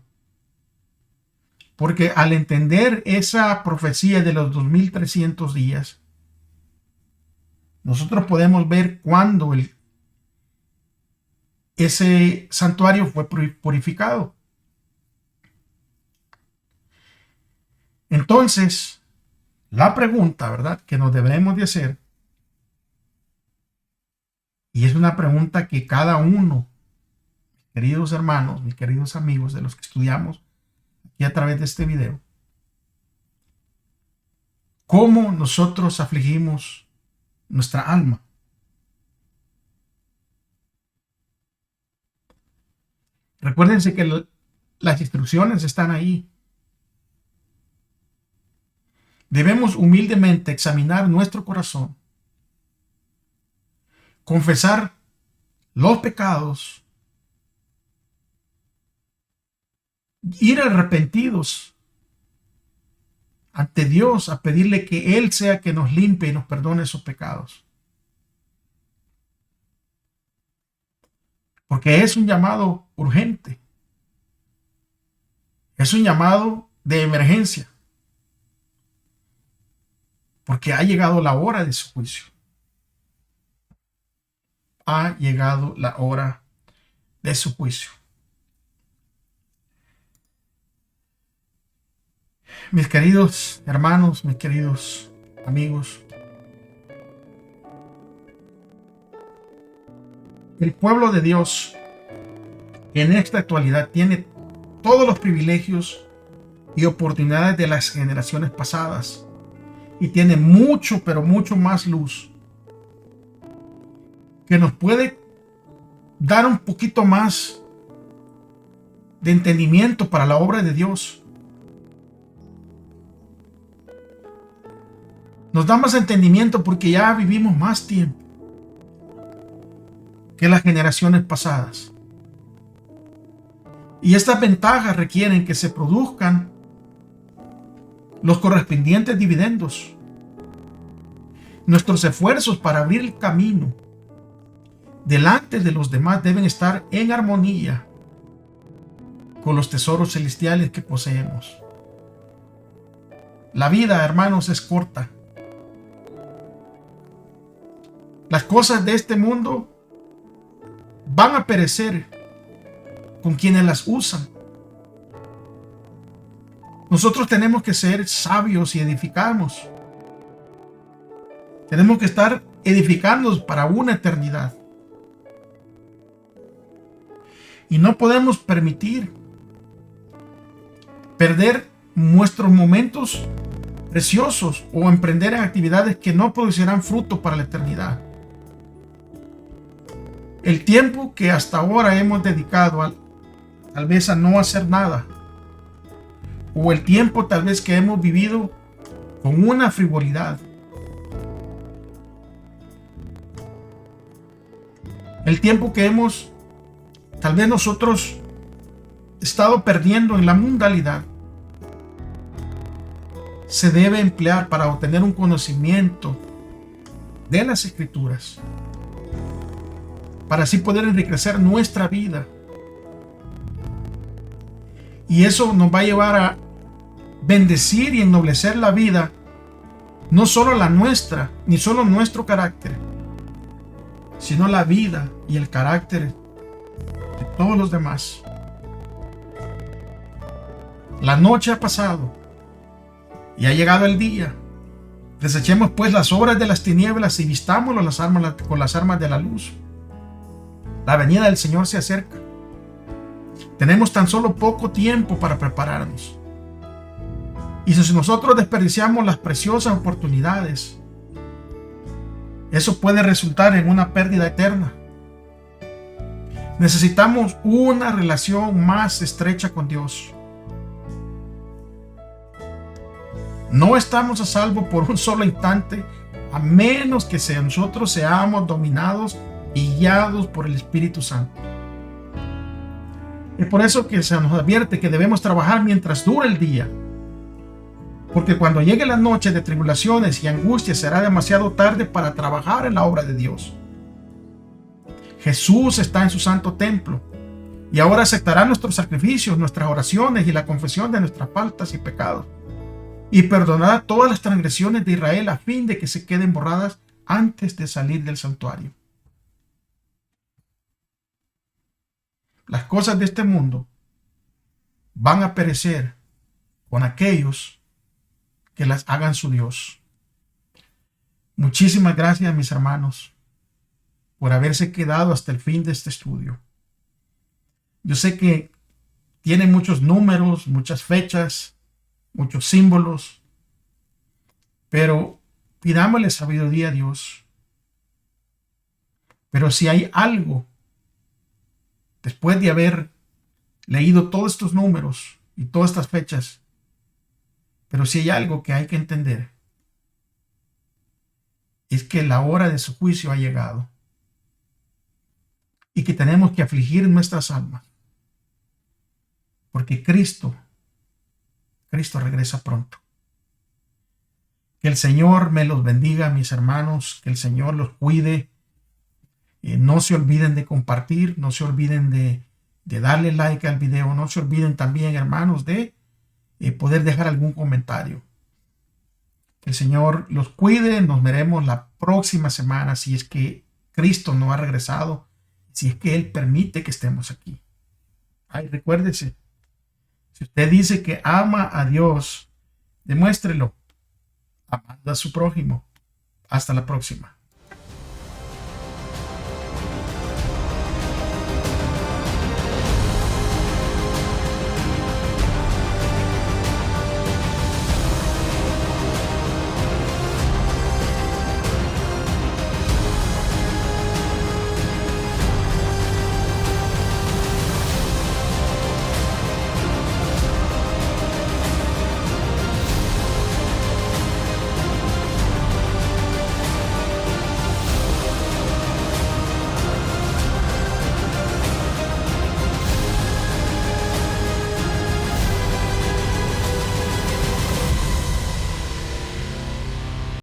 Porque al entender esa profecía de los 2300 días, nosotros podemos ver cuándo ese santuario fue purificado. Entonces, la pregunta, ¿verdad?, que nos debemos de hacer, y es una pregunta que cada uno, mis queridos hermanos, mis queridos amigos de los que estudiamos aquí a través de este video, ¿cómo nosotros afligimos nuestra alma? Recuérdense que las instrucciones están ahí. Debemos humildemente examinar nuestro corazón, confesar los pecados, ir arrepentidos ante Dios a pedirle que Él sea que nos limpie y nos perdone esos pecados. Porque es un llamado urgente. Es un llamado de emergencia. Porque ha llegado la hora de su juicio. Ha llegado la hora de su juicio. Mis queridos hermanos, mis queridos amigos, el pueblo de Dios en esta actualidad tiene todos los privilegios y oportunidades de las generaciones pasadas y tiene mucho, pero mucho más luz que nos puede dar un poquito más de entendimiento para la obra de Dios. Nos da más entendimiento porque ya vivimos más tiempo que las generaciones pasadas. Y estas ventajas requieren que se produzcan los correspondientes dividendos. Nuestros esfuerzos para abrir el camino delante de los demás deben estar en armonía con los tesoros celestiales que poseemos. La vida, hermanos, es corta. Las cosas de este mundo van a perecer con quienes las usan. Nosotros tenemos que ser sabios y edificarnos. Tenemos que estar edificándonos para una eternidad. Y no podemos permitir perder nuestros momentos preciosos o emprender en actividades que no producirán fruto para la eternidad. El tiempo que hasta ahora hemos dedicado tal vez a no hacer nada, o el tiempo tal vez que hemos vivido con una frivolidad, el tiempo que hemos tal vez nosotros estado perdiendo en la mundanalidad, se debe emplear para obtener un conocimiento de las Escrituras, para así poder enriquecer nuestra vida. Y eso nos va a llevar a bendecir y ennoblecer la vida, no solo la nuestra, ni solo nuestro carácter, sino la vida y el carácter de todos los demás. La noche ha pasado y ha llegado el día. Desechemos pues las obras de las tinieblas y vistámoslo con las armas de la luz. La venida del Señor se acerca. Tenemos tan solo poco tiempo para prepararnos. Y si nosotros desperdiciamos las preciosas oportunidades, eso puede resultar en una pérdida eterna. Necesitamos una relación más estrecha con Dios. No estamos a salvo por un solo instante, a menos que nosotros seamos dominados y guiados por el Espíritu Santo. Es por eso que se nos advierte que debemos trabajar mientras dure el día, porque cuando llegue la noche de tribulaciones y angustias será demasiado tarde para trabajar en la obra de Dios. Jesús está en su santo templo y ahora aceptará nuestros sacrificios, nuestras oraciones y la confesión de nuestras faltas y pecados, y perdonará todas las transgresiones de Israel a fin de que se queden borradas antes de salir del santuario. Las cosas de este mundo van a perecer con aquellos que las hagan su Dios. Muchísimas gracias, mis hermanos, por haberse quedado hasta el fin de este estudio. Yo sé que tiene muchos números, muchas fechas, muchos símbolos, pero pidámosle sabiduría a Dios. Pero si hay algo, después de haber leído todos estos números y todas estas fechas, pero si hay algo que hay que entender, es que la hora de su juicio ha llegado y que tenemos que afligir nuestras almas, porque Cristo regresa pronto. Que el Señor me los bendiga, mis hermanos, que el Señor los cuide. No se olviden de compartir, no se olviden de darle like al video, no se olviden también, hermanos, de poder dejar algún comentario. Que el Señor los cuide, nos veremos la próxima semana si es que Cristo no ha regresado, si es que Él permite que estemos aquí. Ay, recuérdese, si usted dice que ama a Dios, demuéstrelo amando a su prójimo. Hasta la próxima.